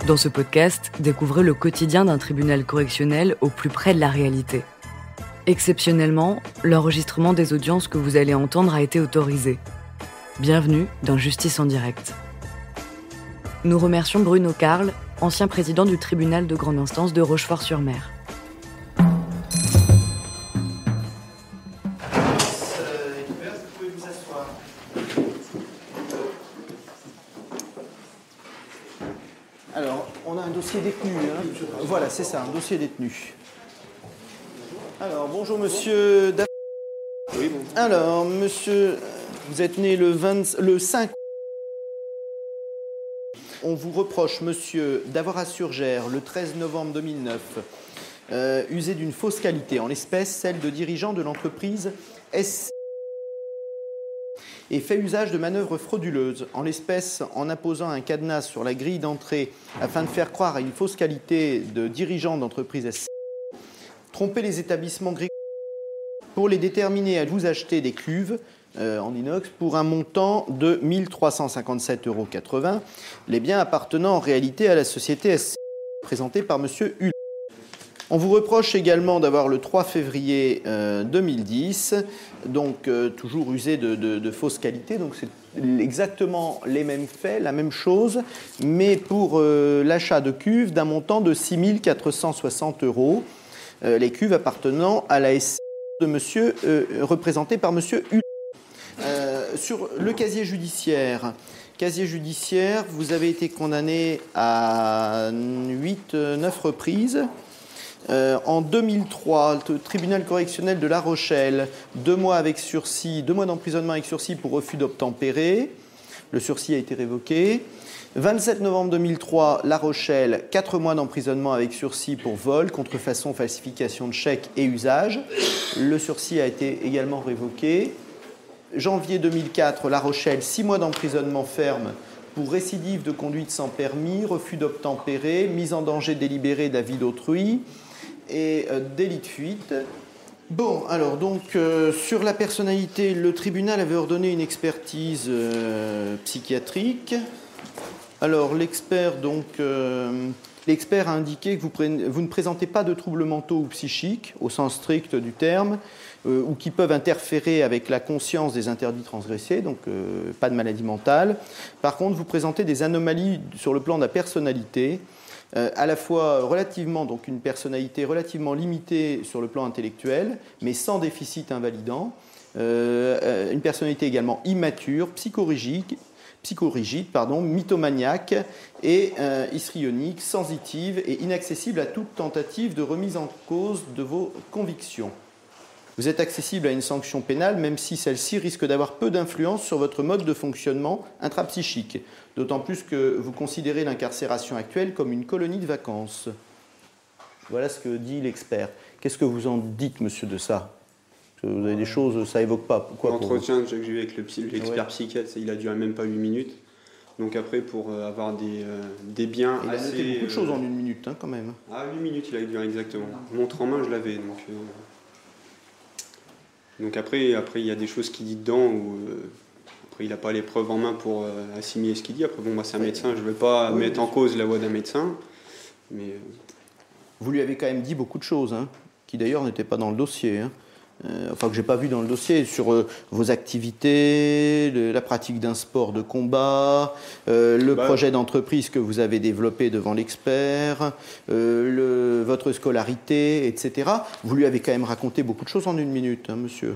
Dans ce podcast, découvrez le quotidien d'un tribunal correctionnel au plus près de la réalité. Exceptionnellement, l'enregistrement des audiences que vous allez entendre a été autorisé. Bienvenue dans Justice en direct. Nous remercions Bruno Carle, ancien président du tribunal de grande instance de Rochefort-sur-Mer. Alors, on a un dossier détenu. Voilà, c'est ça, un dossier détenu. Alors, bonjour monsieur. Oui, bon. Alors, monsieur, vous êtes né le 5. On vous reproche, monsieur, d'avoir à Surgères, le 13 novembre 2009, usé d'une fausse qualité, en l'espèce celle de dirigeant de l'entreprise SC, et fait usage de manœuvres frauduleuses, en l'espèce en apposant un cadenas sur la grille d'entrée afin de faire croire à une fausse qualité de dirigeant d'entreprise SC, tromper les établissements grécois pour les déterminer à vous acheter des cuves en inox pour un montant de 1 357,80 €, les biens appartenant en réalité à la société SC, présentée par M. Hulot. On vous reproche également d'avoir le 3 février 2010, donc toujours usé de fausse qualité, donc c'est exactement les mêmes faits, la même chose, mais pour l'achat de cuves d'un montant de 6 460 €, les cuves appartenant à la SC de monsieur, représentée par M. Hulot. Sur le casier judiciaire, vous avez été condamné à 8-9 reprises. En 2003, le tribunal correctionnel de La Rochelle, 2 mois avec sursis, 2 mois d'emprisonnement avec sursis pour refus d'obtempérer. Le sursis a été révoqué. 27 novembre 2003, La Rochelle, 4 mois d'emprisonnement avec sursis pour vol, contrefaçon, falsification de chèques et usage. Le sursis a été également révoqué. Janvier 2004, La Rochelle, 6 mois d'emprisonnement ferme pour récidive de conduite sans permis, refus d'obtempérer, mise en danger délibérée d'avis d'autrui et délit de fuite. Bon, alors donc sur la personnalité, le tribunal avait ordonné une expertise psychiatrique. Alors l'expert a indiqué que vous ne présentez pas de troubles mentaux ou psychiques au sens strict du terme, ou qui peuvent interférer avec la conscience des interdits transgressés, donc pas de maladie mentale. Par contre, vous présentez des anomalies sur le plan de la personnalité, à la fois donc une personnalité relativement limitée sur le plan intellectuel, mais sans déficit invalidant, une personnalité également immature, psychorigide, mythomaniaque et histrionique, sensitive et inaccessible à toute tentative de remise en cause de vos convictions. Vous êtes accessible à une sanction pénale, même si celle-ci risque d'avoir peu d'influence sur votre mode de fonctionnement intrapsychique, d'autant plus que vous considérez l'incarcération actuelle comme une colonie de vacances. Voilà ce que dit l'expert. Qu'est-ce que vous en dites, monsieur, de ça ? Vous avez des choses, ça évoque pas. Pourquoi l'entretien que j'ai eu avec l'expert psychiatre, il a duré même pas 8 minutes. Donc après, pour avoir des biens il assez... Il a noté beaucoup de choses en 1 minute, quand même. Ah, 8 minutes, il a duré exactement. Montre en main, je l'avais. Donc après, il y a des choses qu'il dit dedans où... Après, il n'a pas les preuves en main pour assimiler ce qu'il dit. Après, c'est un médecin, je ne vais pas mettre en cause la voix d'un médecin. Mais... Vous lui avez quand même dit beaucoup de choses, qui d'ailleurs n'étaient pas dans le dossier. Que j'ai pas vu dans le dossier, sur vos activités, la pratique d'un sport de combat, projet d'entreprise que vous avez développé devant l'expert, votre scolarité, etc. Vous lui avez quand même raconté beaucoup de choses en 1 minute, monsieur.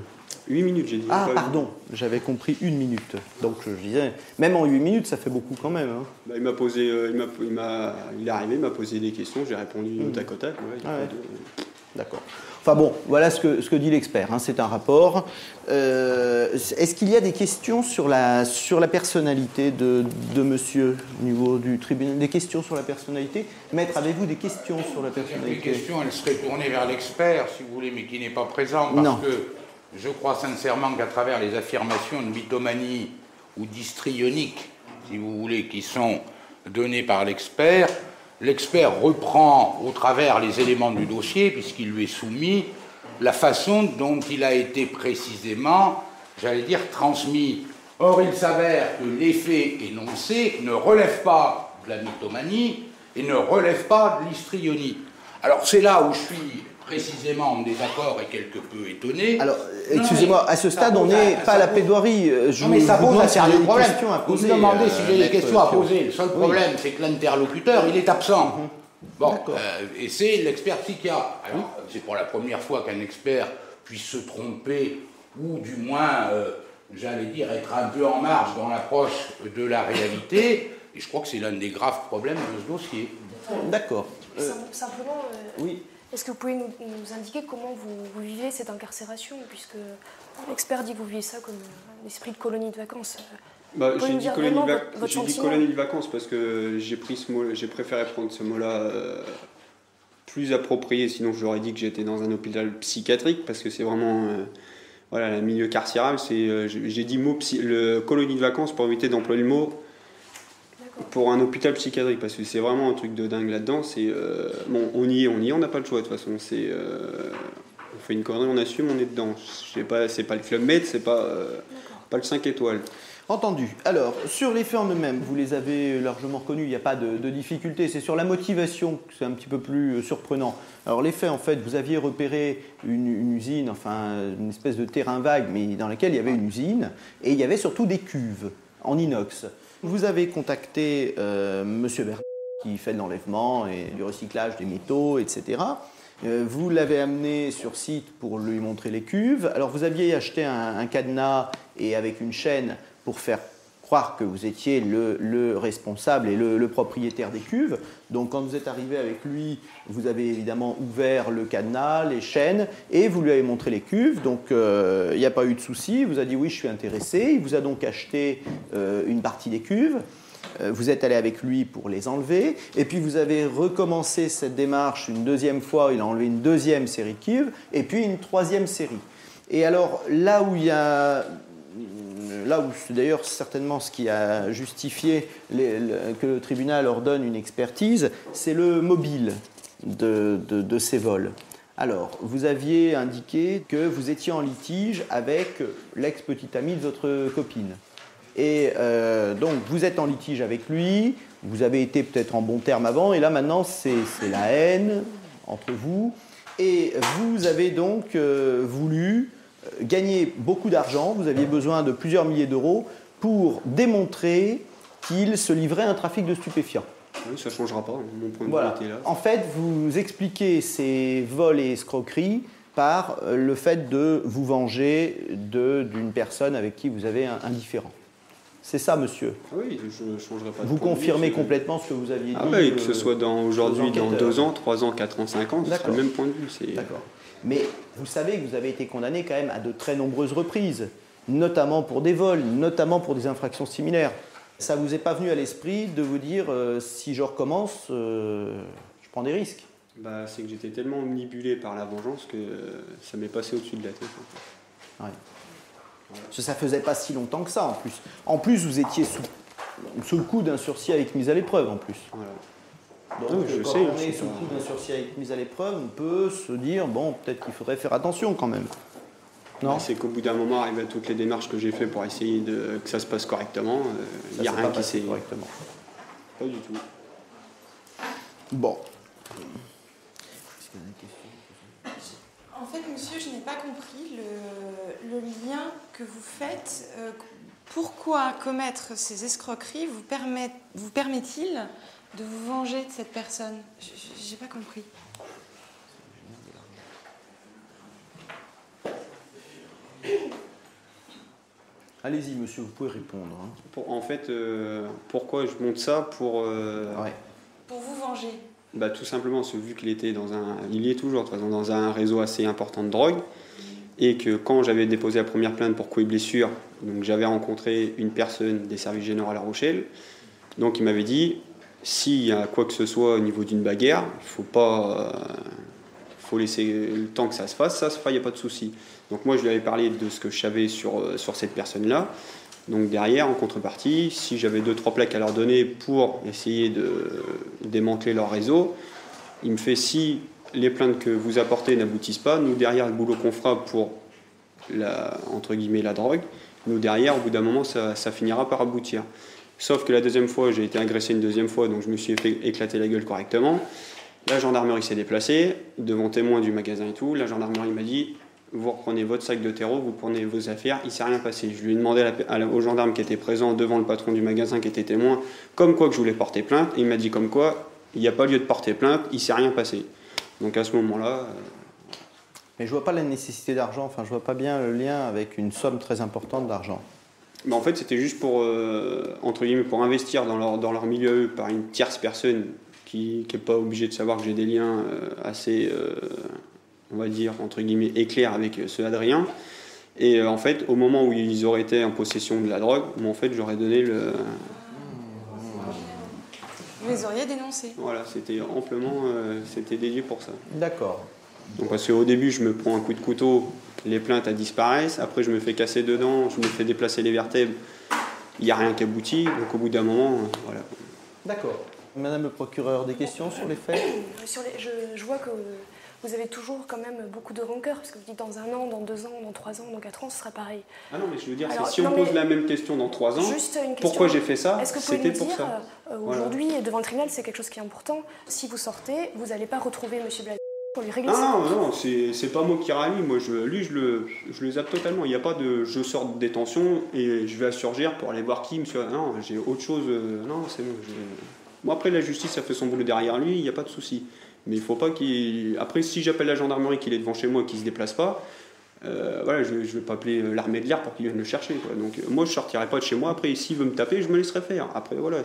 8 minutes, j'ai dit. Ah, pardon, j'avais compris 1 minute. Donc je disais, même en 8 minutes, ça fait beaucoup quand même. Il m'a posé, il est arrivé, il m'a posé des questions, j'ai répondu au tac au tac. D'accord. Enfin bon, voilà ce que dit l'expert. C'est un rapport. Est-ce qu'il y a des questions sur la personnalité de monsieur au niveau du tribunal? Des questions sur la personnalité? Maître, avez-vous des questions sur la personnalité? Les questions, elles seraient tournées vers l'expert, si vous voulez, mais qui n'est pas présent, parce que je crois sincèrement qu'à travers les affirmations de mythomanie ou d'histrionique, si vous voulez, qui sont données par l'expert reprend au travers les éléments du dossier, puisqu'il lui est soumis, la façon dont il a été précisément, transmis. Or, il s'avère que les faits énoncés ne relèvent pas de la mythomanie, et ne relève pas de l'histrionite. Alors c'est là où je suis précisément en désaccord et quelque peu étonné. Alors, excusez-moi, à ce stade, on n'est pas à la plaidoirie. Non, mais ça pose un sérieux problème. Vous me demandez si j'ai des questions à poser. Le seul problème, c'est que l'interlocuteur, il est absent. Bon, et c'est l'expert psychiatre. Alors, c'est pour la première fois qu'un expert puisse se tromper, ou du moins, j'allais dire, être un peu en marge dans l'approche de la réalité. Et je crois que c'est l'un des graves problèmes de ce dossier. D'accord. Simplement, oui. Est-ce que vous pouvez nous indiquer comment vous vivez cette incarcération, puisque l'expert dit que vous vivez ça comme un esprit de colonie de vacances. J'ai dit colonie de vacances parce que j'ai préféré prendre ce mot-là plus approprié, sinon je leur ai dit que j'étais dans un hôpital psychiatrique, parce que c'est vraiment le milieu carcéral. J'ai dit le colonie de vacances pour éviter d'employer le mot pour un hôpital psychiatrique, parce que c'est vraiment un truc de dingue là-dedans. On y est, on n'a pas le choix de toute façon. On fait une connerie, on assume, on est dedans. C'est pas le Club Med, c'est pas le 5 étoiles. Entendu. Alors, sur les faits en eux-mêmes, vous les avez largement reconnus, il n'y a pas de difficulté. C'est sur la motivation que c'est un petit peu plus surprenant. Alors, les faits, en fait, vous aviez repéré une usine, enfin, une espèce de terrain vague, mais dans lequel il y avait une usine, et il y avait surtout des cuves en inox. Vous avez contacté M. Bernard, qui fait de l'enlèvement et du recyclage des métaux, etc. Vous l'avez amené sur site pour lui montrer les cuves. Alors, vous aviez acheté un cadenas et avec une chaîne pour faire croire que vous étiez le responsable et le propriétaire des cuves. Donc, quand vous êtes arrivé avec lui, vous avez évidemment ouvert le cadenas, les chaînes, et vous lui avez montré les cuves. Donc, il n'y a pas eu de souci. Il vous a dit oui, je suis intéressé. Il vous a donc acheté une partie des cuves. Vous êtes allé avec lui pour les enlever. Et puis, vous avez recommencé cette démarche une deuxième fois. Il a enlevé une deuxième série de cuves et puis une troisième série. Et alors, là où c'est d'ailleurs certainement ce qui a justifié que le tribunal ordonne une expertise, c'est le mobile de ces vols. Alors, vous aviez indiqué que vous étiez en litige avec l'ex-petite amie de votre copine. Et donc, vous êtes en litige avec lui, vous avez été peut-être en bon terme avant, et là maintenant, c'est la haine entre vous. Et vous avez donc voulu gagner beaucoup d'argent, vous aviez besoin de plusieurs milliers d'euros pour démontrer qu'il se livrait à un trafic de stupéfiants. Oui, ça ne changera pas, mon point de vue était là. En fait, vous expliquez ces vols et escroqueries par le fait de vous venger d'une personne avec qui vous avez un différend. C'est ça, monsieur? Oui, je ne changerai pas de Vous point de confirmez vue, complètement ce que vous aviez dit? Oui, que ce soit aujourd'hui, dans 2 ans, 3 ans, 4 ans, 5 ans, c'est le même point de vue. D'accord. Mais vous savez que vous avez été condamné quand même à de très nombreuses reprises, notamment pour des vols, notamment pour des infractions similaires. Ça ne vous est pas venu à l'esprit de vous dire si je recommence, je prends des risques? C'est que j'étais tellement omnibulé par la vengeance que ça m'est passé au-dessus de la tête. Ouais. Ça ne faisait pas si longtemps que ça en plus. En plus, vous étiez sous le coup d'un sursis avec mise à l'épreuve en plus. Voilà. Donc, quand on est sous le coup d'un sursis avec mise à l'épreuve, on peut se dire, bon, peut-être qu'il faudrait faire attention quand même. Non ? C'est qu'au bout d'un moment, arrivé à toutes les démarches que j'ai faites pour essayer que ça se passe correctement, il n'y a rien qui s'est... correctement. Pas du tout. Bon. En fait, monsieur, je n'ai pas compris le lien que vous faites. Pourquoi commettre ces escroqueries vous permet-il de vous venger de cette personne? Je n'ai pas compris. Allez-y, monsieur, vous pouvez répondre. En fait, pourquoi je monte ça pour vous venger. Tout simplement, vu qu'il était il est toujours de toute façon, dans un réseau assez important de drogue, et que quand j'avais déposé la première plainte pour coups et blessures, donc j'avais rencontré une personne des services généraux à La Rochelle, donc il m'avait dit, s'il y a quoi que ce soit au niveau d'une bagarre, il faut laisser le temps que ça se fasse, il n'y a pas de souci. Donc moi je lui avais parlé de ce que je savais sur cette personne-là. Donc derrière, en contrepartie, si j'avais 2-3 plaques à leur donner pour essayer de démanteler leur réseau, il me fait, si les plaintes que vous apportez n'aboutissent pas, nous derrière, le boulot qu'on fera pour entre guillemets la drogue, nous derrière, au bout d'un moment, ça finira par aboutir. Sauf que la deuxième fois, j'ai été agressé une deuxième fois, donc je me suis fait éclater la gueule correctement. La gendarmerie s'est déplacée, devant témoins du magasin et tout. La gendarmerie m'a dit, vous reprenez votre sac de terreau, vous prenez vos affaires, il ne s'est rien passé. Je lui ai demandé au gendarme qui était présent devant le patron du magasin qui était témoin, comme quoi que je voulais porter plainte. Et il m'a dit comme quoi, il n'y a pas lieu de porter plainte, il ne s'est rien passé. Donc à ce moment-là... Mais je ne vois pas la nécessité d'argent, enfin je ne vois pas bien le lien avec une somme très importante d'argent. En fait, c'était juste pour, entre guillemets, pour investir dans leur milieu par une tierce personne qui n'est pas obligée de savoir que j'ai des liens assez, on va dire, entre guillemets, éclairs avec ce Adrien. Et en fait, au moment où ils auraient été en possession de la drogue, en fait, j'aurais donné le... Vous les auriez dénoncés. Voilà, c'était amplement, c'était dédié pour ça. D'accord. Donc parce qu'au début, je me prends un coup de couteau, les plaintes elles disparaissent, après je me fais casser dedans, je me fais déplacer les vertèbres, il n'y a rien qui aboutit, donc au bout d'un moment, voilà. D'accord. Madame le procureur, des questions sur les faits ? Je vois que vous avez toujours quand même beaucoup de rancœur, parce que vous dites dans 1 an, dans 2 ans, dans 3 ans, dans 4 ans, ce sera pareil. Ah non, mais je veux dire, si on pose la même question dans 3 ans, pourquoi j'ai fait ça, c'était pour ça. Aujourd'hui, devant le tribunal, c'est quelque chose qui est important. Si vous sortez, vous n'allez pas retrouver M. Blazy pour lui régler ça. Non, c'est pas moi qui rallie. Moi, je le zappe totalement. Il n'y a pas de je sors de détention et je vais à Surgère pour aller voir qui, monsieur. Non, j'ai autre chose. Non, c'est bon. Moi, après, la justice a fait son boulot derrière lui, il n'y a pas de souci. Mais il faut pas qu'il. Après, si j'appelle la gendarmerie qu'il est devant chez moi et qu'il ne se déplace pas, voilà, je ne vais pas appeler l'armée de l'air pour qu'il vienne le chercher, quoi. Donc, moi, je ne sortirai pas de chez moi. Après, s'il veut me taper, je me laisserai faire. Après, voilà,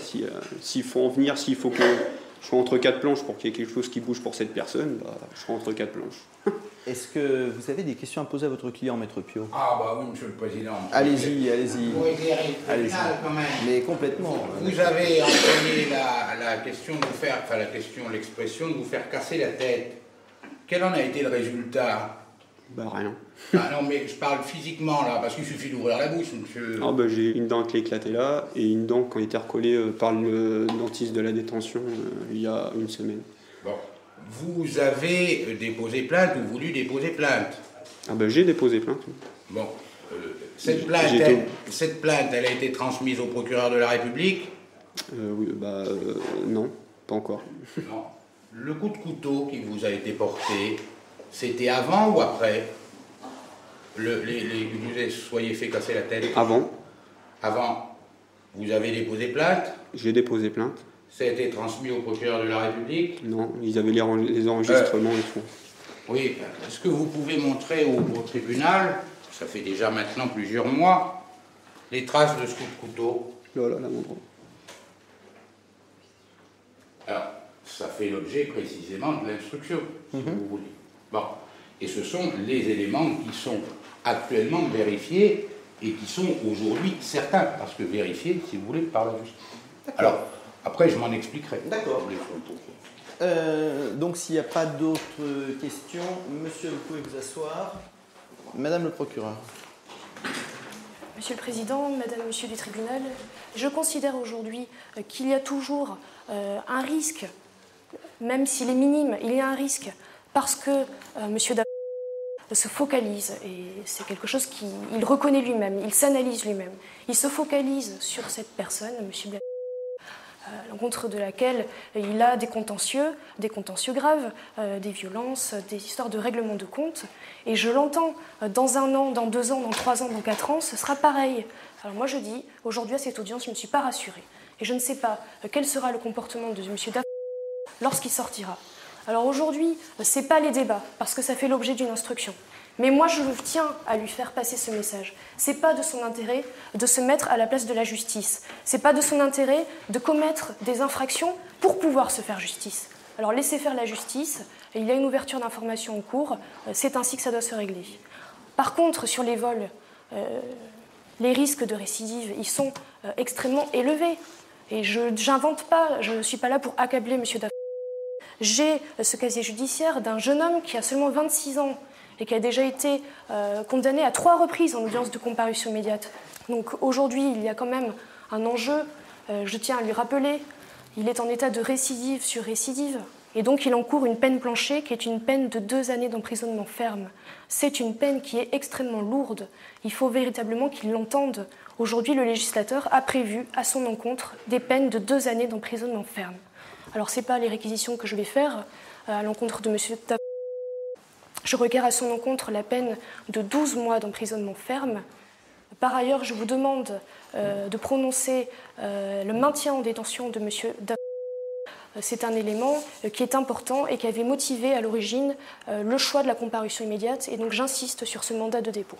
s'il faut en venir, s'il faut que je sois entre 4 planches pour qu'il y ait quelque chose qui bouge pour cette personne, je serai entre 4 planches. Est-ce que vous avez des questions à poser à votre client, Maître Piot ? Ah bah oui, monsieur le Président. Allez-y. Pour éclairer le tribunal, quand même. Mais complètement. Vous avez employé la question de vous faire, enfin l'expression de vous faire casser la tête. Quel en a été le résultat ? Rien. Ah non, mais je parle physiquement là, parce qu'il suffit d'ouvrir la bouche, monsieur. Ah j'ai une dent qui est éclatée là, et une dent qui a été recollée par le dentiste de la détention il y a 1 semaine. Bon. Vous avez déposé plainte ou voulu déposer plainte ? J'ai déposé plainte. Bon. Cette plainte, elle a été transmise au procureur de la République ? Oui, non, pas encore. Non. Le coup de couteau qui vous a été porté, c'était avant ou après vous soyez fait casser la tête ? Avant. Avant. Vous avez déposé plainte ? J'ai déposé plainte. Ça a été transmis au procureur de la République ? Non, ils avaient les enregistrements et tout. Oui, est-ce que vous pouvez montrer au tribunal, ça fait déjà maintenant plusieurs mois, les traces de ce coup de couteau ? Là, mon droit. Alors, ça fait l'objet précisément de l'instruction, si vous voulez. Bon. Et ce sont les éléments qui sont actuellement vérifiés et qui sont aujourd'hui certains, parce que vérifiés, si vous voulez, par la justice. Alors, après, je m'en expliquerai. D'accord. Donc, s'il n'y a pas d'autres questions, monsieur, vous pouvez vous asseoir. Madame le procureur. Monsieur le Président, Madame, Monsieur du tribunal, je considère aujourd'hui qu'il y a toujours un risque, même s'il est minime, il y a un risque, parce que Monsieur se focalise, et c'est quelque chose qu'il reconnaît lui-même, il s'analyse lui-même, il se focalise sur cette personne, Monsieur Blazy, à l'encontre de laquelle il a des contentieux graves, des violences, des histoires de règlement de compte. Et je l'entends, dans 1 an, dans 2 ans, dans 3 ans, dans 4 ans, ce sera pareil. Alors moi je dis, aujourd'hui à cette audience, je ne me suis pas rassurée. Et je ne sais pas quel sera le comportement de M. Daf lorsqu'il sortira. Alors aujourd'hui, ce n'est pas les débats, parce que ça fait l'objet d'une instruction. Mais moi, je tiens à lui faire passer ce message. Ce n'est pas de son intérêt de se mettre à la place de la justice. Ce n'est pas de son intérêt de commettre des infractions pour pouvoir se faire justice. Alors laissez faire la justice, il y a une ouverture d'information en cours, c'est ainsi que ça doit se régler. Par contre, sur les vols, les risques de récidive, ils sont extrêmement élevés. Et je n'invente pas, je ne suis pas là pour accabler M. Daf. J'ai ce casier judiciaire d'un jeune homme qui a seulement 26 ans, et qui a déjà été condamné à 3 reprises en audience de comparution immédiate. Donc aujourd'hui, il y a quand même un enjeu, je tiens à lui rappeler, il est en état de récidive sur récidive, et donc il encourt une peine plancher qui est une peine de 2 années d'emprisonnement ferme. C'est une peine qui est extrêmement lourde, il faut véritablement qu'il l'entende Aujourd'hui, le législateur a prévu à son encontre des peines de 2 années d'emprisonnement ferme. Alors, ce n'est pas les réquisitions que je vais faire à l'encontre de M. Daf. Je requiers à son encontre la peine de 12 mois d'emprisonnement ferme. Par ailleurs, je vous demande de prononcer le maintien en détention de M. Daf. C'est un élément qui est important et qui avait motivé à l'origine le choix de la comparution immédiate. Et donc, j'insiste sur ce mandat de dépôt.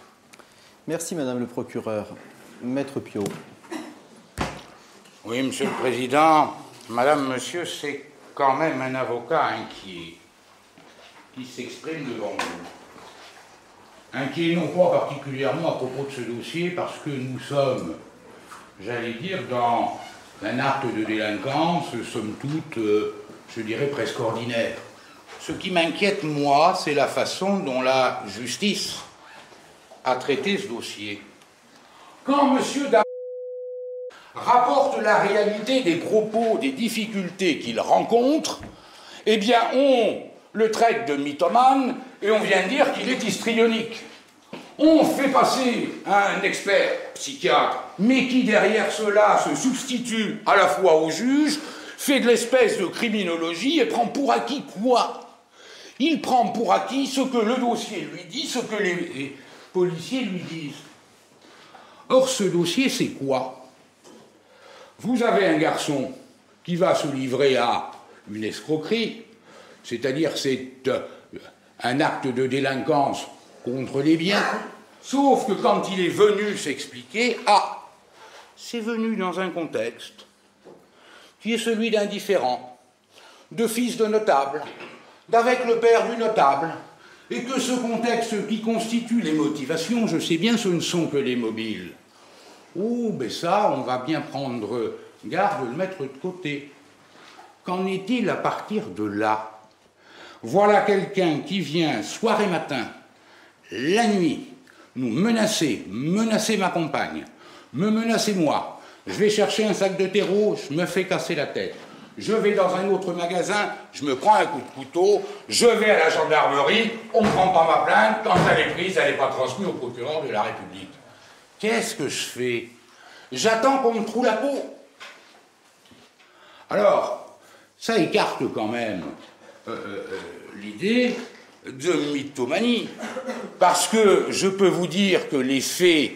Merci, Madame le procureur. Maître Piot. Oui, Monsieur le Président. Madame, Monsieur, c'est quand même un avocat inquiet qui s'exprime devant vous. Inquiet non pas particulièrement à propos de ce dossier, parce que nous sommes, j'allais dire, dans un acte de délinquance, somme toute, je dirais, presque ordinaire. Ce qui m'inquiète, moi, c'est la façon dont la justice a traité ce dossier. Quand M. Daf rapporte la réalité des propos, des difficultés qu'il rencontre, eh bien, on le traite de mythomane et on vient dire qu'il est histrionique. On fait passer un expert psychiatre, mais qui derrière cela se substitue à la fois au juge, fait de l'espèce de criminologie et prend pour acquis quoi? Il prend pour acquis ce que le dossier lui dit, ce que les policiers lui disent. Or, ce dossier, c'est quoi? Vous avez un garçon qui va se livrer à une escroquerie, c'est-à-dire c'est un acte de délinquance contre les biens, sauf que quand il est venu s'expliquer, c'est venu dans un contexte qui est celui d'un différend, de fils de notable, d'avec le père du notable, et que ce contexte qui constitue les motivations, je sais bien, ce ne sont que les mobiles. Oh, ben ça, on va bien prendre garde de le mettre de côté. Qu'en est-il à partir de là? Voilà quelqu'un qui vient soir et matin, la nuit, nous menacer ma compagne, me menacer moi. Je vais chercher un sac de terreau, je me fais casser la tête. Je vais dans un autre magasin, je me prends un coup de couteau, je vais à la gendarmerie, on ne prend pas ma plainte, quand elle est prise, elle n'est pas transmise au procureur de la République. Qu'est-ce que je fais? J'attends qu'on me troue la peau. Alors, ça écarte quand même l'idée de mythomanie, parce que je peux vous dire que les faits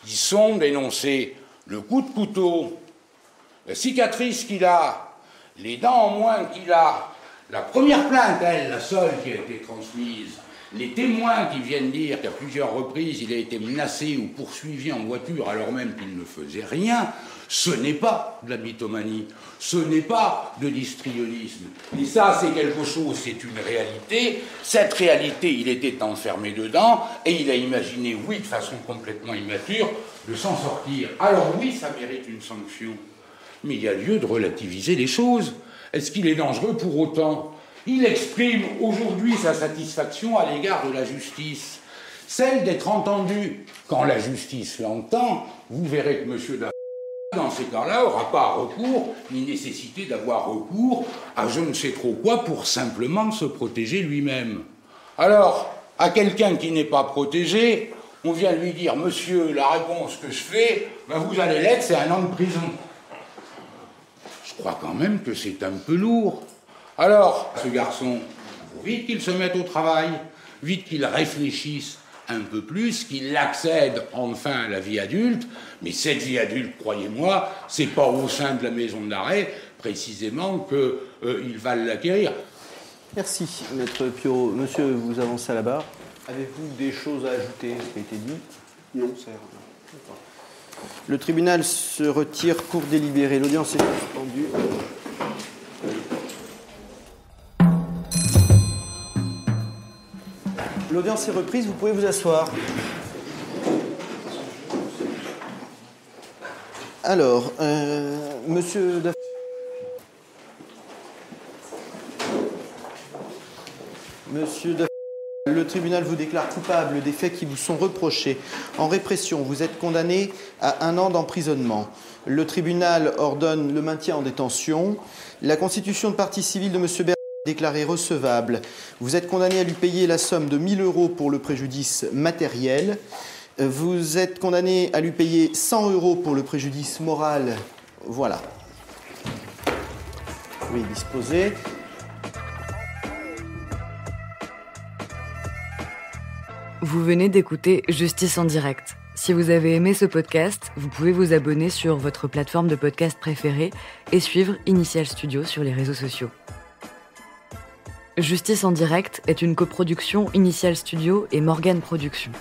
qui sont dénoncés, le coup de couteau, la cicatrice qu'il a, les dents en moins qu'il a, la première plainte, elle, la seule qui a été transmise, les témoins qui viennent dire qu'à plusieurs reprises il a été menacé ou poursuivi en voiture alors même qu'il ne faisait rien, ce n'est pas de la mythomanie, ce n'est pas de l'histrionisme. Et ça, c'est quelque chose, c'est une réalité. Cette réalité, il était enfermé dedans et il a imaginé, oui, de façon complètement immature, de s'en sortir. Alors oui, ça mérite une sanction. Mais il y a lieu de relativiser les choses. Est-ce qu'il est dangereux pour autant? Il exprime aujourd'hui sa satisfaction à l'égard de la justice, celle d'être entendu. Quand la justice l'entend, vous verrez que M. Daf, dans ces cas-là, n'aura pas recours, ni nécessité d'avoir recours à je ne sais trop quoi pour simplement se protéger lui-même. Alors, à quelqu'un qui n'est pas protégé, on vient lui dire « Monsieur, la réponse que je fais, ben vous allez l'être, c'est 1 an de prison. » Je crois quand même que c'est un peu lourd. Alors, ce garçon, il faut vite qu'il se mette au travail, vite qu'il réfléchisse un peu plus, qu'il accède enfin à la vie adulte, mais cette vie adulte, croyez-moi, c'est pas au sein de la maison d'arrêt, précisément, qu'il va l'acquérir. Merci, Maître Piot. Monsieur, vous avancez à la barre. Avez-vous des choses à ajouter à ce qui a été dit? Non, c'est rien. Le tribunal se retire, cours délibéré. L'audience est suspendue. L'audience est reprise, vous pouvez vous asseoir. Alors, Monsieur Daf... Monsieur Daf... Le tribunal vous déclare coupable des faits qui vous sont reprochés. En répression, vous êtes condamné à 1 an d'emprisonnement. Le tribunal ordonne le maintien en détention. La constitution de partie civile de M. Bernard est déclarée recevable. Vous êtes condamné à lui payer la somme de 1 000 € pour le préjudice matériel. Vous êtes condamné à lui payer 100 € pour le préjudice moral. Voilà. Oui, disposé. Vous venez d'écouter Justice en direct. Si vous avez aimé ce podcast, vous pouvez vous abonner sur votre plateforme de podcast préférée et suivre Initial Studio sur les réseaux sociaux. Justice en direct est une coproduction Initial Studio et Morgane Productions.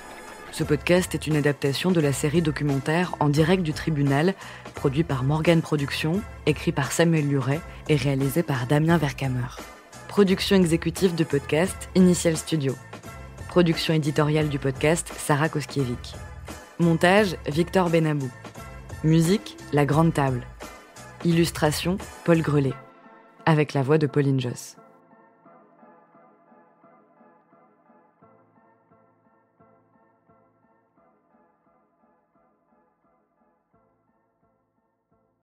Ce podcast est une adaptation de la série documentaire En direct du tribunal, produit par Morgane Productions, écrit par Samuel Luret et réalisé par Damien Vercamer. Production exécutive du podcast Initial Studio. Production éditoriale du podcast Sarah Koskiewicz. Montage Victor Benabou. Musique La Grande Table. Illustration Paul Grelet. Avec la voix de Pauline Josse.